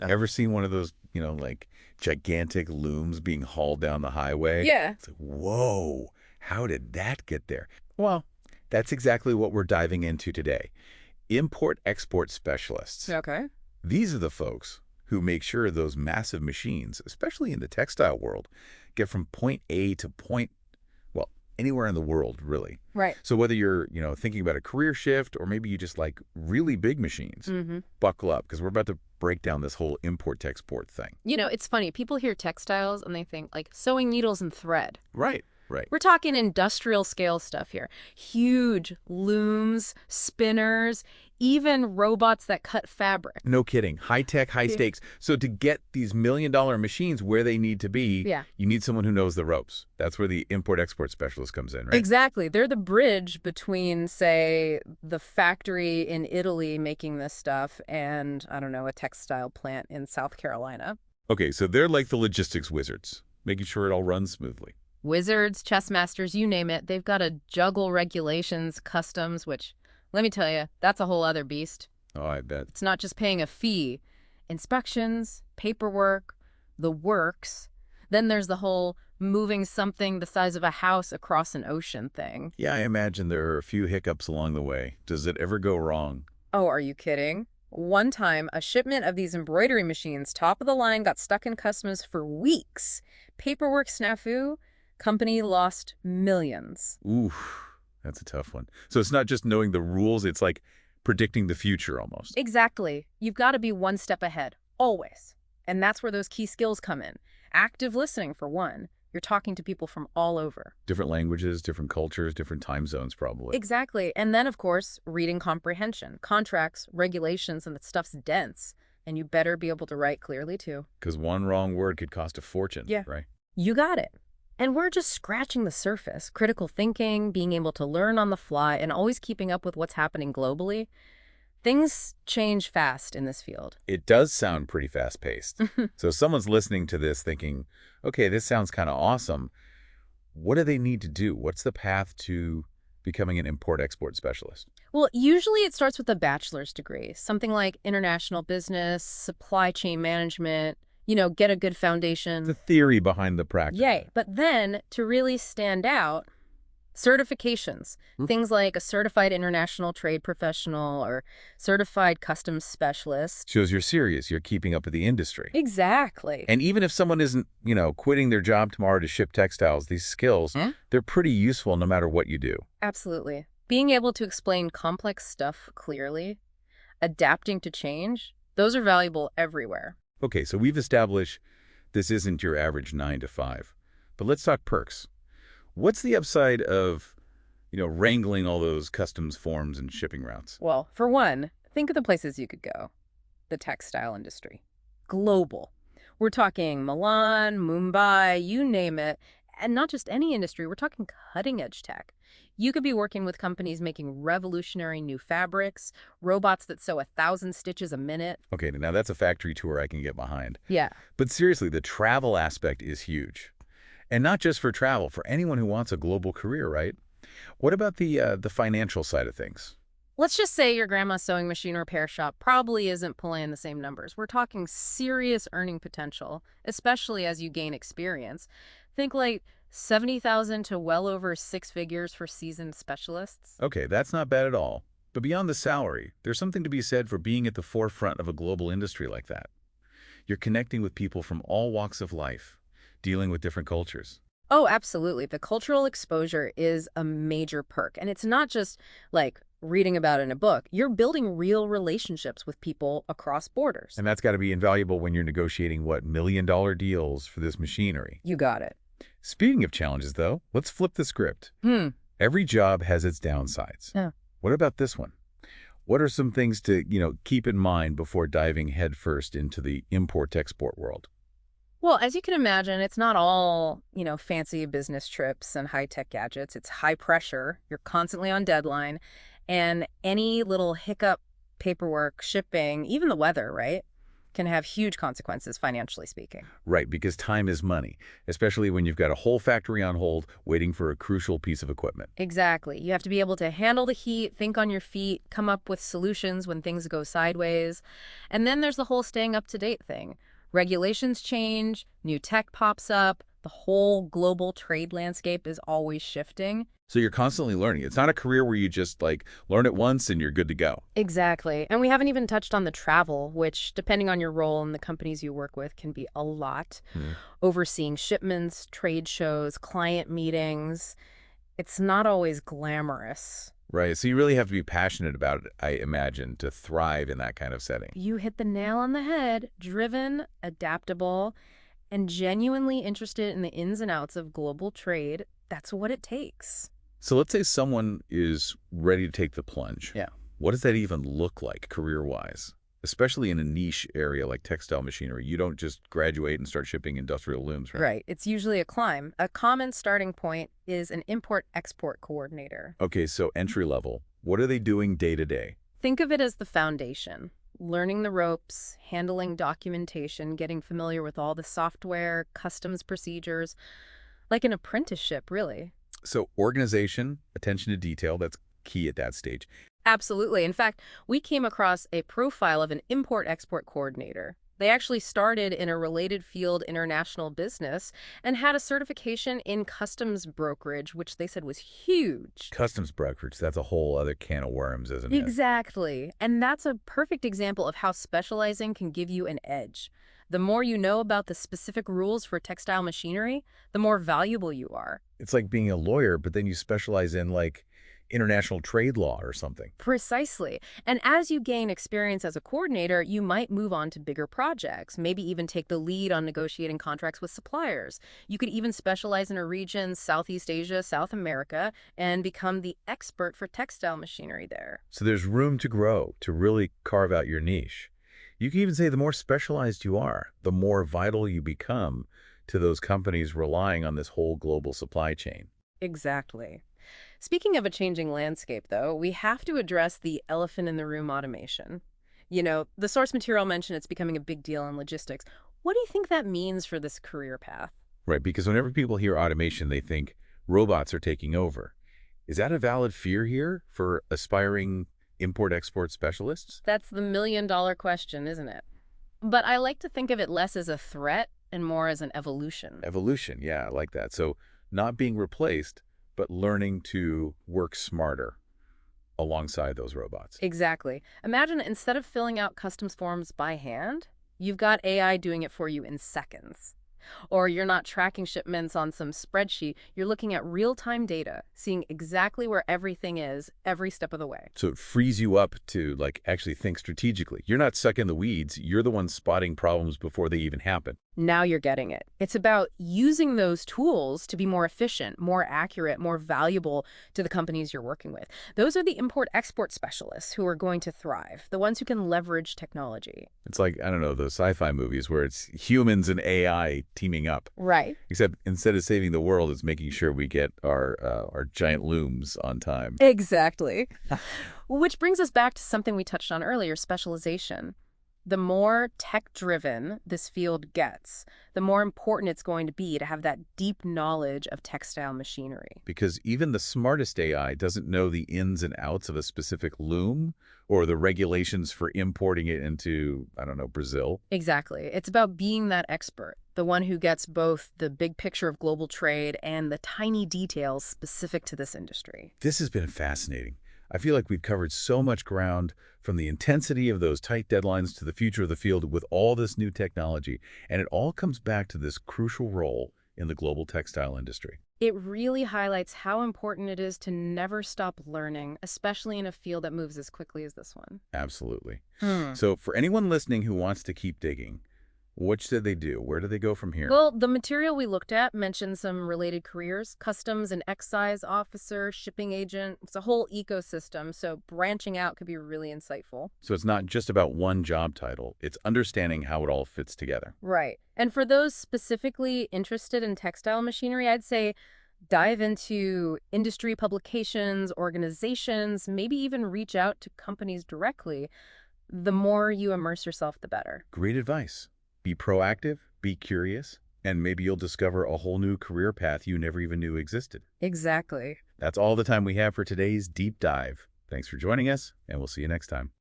Ever seen one of those, like gigantic looms being hauled down the highway? Yeah. It's like, whoa, how did that get there? Well, that's exactly what we're diving into today. Import-export specialists. Okay. These are the folks who make sure those massive machines, especially in the textile world, get from point A to well, anywhere in the world, really. Right. So whether you're, thinking about a career shift or maybe you just like really big machines, buckle up because we're about to break down this whole import-export thing. It's funny. People hear textiles and they think like sewing needles and thread. Right, right. We're talking industrial scale stuff here. Huge looms, spinners, even robots that cut fabric. No kidding. High tech, high stakes. So to get these million-dollar machines where they need to be, you need someone who knows the ropes. That's where the import-export specialist comes in, right? Exactly. They're the bridge between, say, the factory in Italy making this stuff and, I don't know, a textile plant in South Carolina. Okay, so they're like the logistics wizards, making sure it all runs smoothly. Wizards, chess masters, you name it. They've got to juggle regulations, customs, which, let me tell you, that's a whole other beast. Oh, I bet. It's not just paying a fee. Inspections, paperwork, the works. Then there's the whole moving something the size of a house across an ocean thing. Yeah, I imagine there are a few hiccups along the way. Does it ever go wrong? Oh, are you kidding? One time, a shipment of these embroidery machines, top of the line, got stuck in customs for weeks. Paperwork snafu, company lost millions. Oof, that's a tough one. So it's not just knowing the rules, it's like predicting the future almost. Exactly. You've got to be one step ahead, always. And that's where those key skills come in. Active listening, for one. You're talking to people from all over. Different languages, different cultures, different time zones, probably. Exactly. And then, of course, reading comprehension. Contracts, regulations, and that stuff's dense. And you better be able to write clearly, too. Because one wrong word could cost a fortune, right? You got it. And we're just scratching the surface. Critical thinking, being able to learn on the fly, and always keeping up with what's happening globally. Things change fast in this field. It does sound pretty fast-paced. So if someone's listening to this thinking, okay, this sounds kind of awesome. What do they need to do? What's the path to becoming an import-export specialist? Well, usually it starts with a bachelor's degree, something like international business, supply chain management, get a good foundation. The theory behind the practice. Yay. But then, to really stand out, certifications. Things like a certified international trade professional or certified customs specialist. Shows you're serious. You're keeping up with the industry. Exactly. And even if someone isn't, quitting their job tomorrow to ship textiles, these skills, they're pretty useful no matter what you do. Absolutely. Being able to explain complex stuff clearly, adapting to change, those are valuable everywhere. Okay, so we've established this isn't your average 9 to 5. But let's talk perks. What's the upside of, wrangling all those customs forms and shipping routes? Well, for one, think of the places you could go. The textile industry. Global. We're talking Milan, Mumbai, you name it. And not just any industry, we're talking cutting-edge tech. You could be working with companies making revolutionary new fabrics, robots that sew 1,000 stitches a minute. Okay, now that's a factory tour I can get behind. Yeah. But seriously, the travel aspect is huge. And not just for travel, for anyone who wants a global career, right? What about the financial side of things? Let's just say your grandma's sewing machine repair shop probably isn't pulling the same numbers. We're talking serious earning potential, especially as you gain experience. Think like 70,000 to well over 6 figures for seasoned specialists. Okay, that's not bad at all. But beyond the salary, there's something to be said for being at the forefront of a global industry like that. You're connecting with people from all walks of life, dealing with different cultures. Oh, absolutely. The cultural exposure is a major perk. And it's not just like reading about it in a book. You're building real relationships with people across borders. And that's got to be invaluable when you're negotiating, million-dollar deals for this machinery. You got it. Speaking of challenges, though, let's flip the script. Every job has its downsides. Yeah. What about this one? What are some things to, keep in mind before diving headfirst into the import-export world? Well, as you can imagine, it's not all, fancy business trips and high-tech gadgets. It's high pressure. You're constantly on deadline. And any little hiccup, paperwork, shipping, even the weather, right? can have huge consequences financially speaking. Right, because time is money, especially when you've got a whole factory on hold waiting for a crucial piece of equipment. Exactly. You have to be able to handle the heat, think on your feet, come up with solutions when things go sideways. And then there's the whole staying up to date thing. Regulations change, new tech pops up, the whole global trade landscape is always shifting. So you're constantly learning. It's not a career where you just like learn it once and you're good to go. Exactly. And we haven't even touched on the travel, which, depending on your role and the companies you work with, can be a lot. Hmm. Overseeing shipments, trade shows, client meetings. It's not always glamorous. Right. So you really have to be passionate about it, I imagine, to thrive in that kind of setting. You hit the nail on the head. Driven, adaptable, and genuinely interested in the ins and outs of global trade. That's what it takes. So let's say someone is ready to take the plunge. Yeah. What does that even look like career-wise? Especially in a niche area like textile machinery. You don't just graduate and start shipping industrial looms, right? Right. It's usually a climb. A common starting point is an import-export coordinator. Okay, so entry level. What are they doing day to day? Think of it as the foundation. Learning the ropes, handling documentation, getting familiar with all the software, customs procedures, like an apprenticeship, really. So organization, attention to detail, that's key at that stage. Absolutely. In fact, we came across a profile of an import-export coordinator. They actually started in a related field, international business, and had a certification in customs brokerage, which they said was huge. Customs brokerage, that's a whole other can of worms, isn't it? Exactly. And that's a perfect example of how specializing can give you an edge. The more you know about the specific rules for textile machinery, the more valuable you are. It's like being a lawyer, but then you specialize in like international trade law or something. Precisely. And as you gain experience as a coordinator, you might move on to bigger projects, maybe even take the lead on negotiating contracts with suppliers. You could even specialize in a region, Southeast Asia, South America, and become the expert for textile machinery there. So there's room to grow, to really carve out your niche. You can even say the more specialized you are, the more vital you become to those companies relying on this whole global supply chain. Exactly. Speaking of a changing landscape, though, we have to address the elephant in the room: automation. You know, the source material mentioned it's becoming a big deal in logistics. What do you think that means for this career path? Right, because whenever people hear automation, they think robots are taking over. Is that a valid fear here for aspiring import-export specialists? That's the million-dollar question, isn't it? But I like to think of it less as a threat and more as an evolution. Evolution, yeah, I like that. So not being replaced, but learning to work smarter alongside those robots. Exactly. Imagine instead of filling out customs forms by hand, you've got AI doing it for you in seconds. Or you're not tracking shipments on some spreadsheet, you're looking at real-time data, seeing exactly where everything is every step of the way. So it frees you up to like actually think strategically. You're not stuck in the weeds. You're the one spotting problems before they even happen. Now you're getting it. It's about using those tools to be more efficient, more accurate, more valuable to the companies you're working with. Those are the import-export specialists who are going to thrive, the ones who can leverage technology. It's like, I don't know, those sci-fi movies where it's humans and AI teaming up. Right. Except instead of saving the world, it's making sure we get our giant looms on time. Exactly. Which brings us back to something we touched on earlier: specialization. The more tech-driven this field gets, the more important it's going to be to have that deep knowledge of textile machinery. Because even the smartest AI doesn't know the ins and outs of a specific loom or the regulations for importing it into, I don't know, Brazil. Exactly. It's about being that expert, the one who gets both the big picture of global trade and the tiny details specific to this industry. This has been fascinating. I feel like we've covered so much ground, from the intensity of those tight deadlines to the future of the field with all this new technology, and it all comes back to this crucial role in the global textile industry. It really highlights how important it is to never stop learning, especially in a field that moves as quickly as this one. Absolutely. So for anyone listening who wants to keep digging, what should they do? Where do they go from here? Well, the material we looked at mentioned some related careers: customs and excise officer, shipping agent. It's a whole ecosystem, so branching out could be really insightful. So it's not just about one job title. It's understanding how it all fits together. Right. And for those specifically interested in textile machinery, I'd say dive into industry publications, organizations, maybe even reach out to companies directly. The more you immerse yourself, the better. Great advice. Be proactive, be curious, and maybe you'll discover a whole new career path you never even knew existed. Exactly. That's all the time we have for today's deep dive. Thanks for joining us, and we'll see you next time.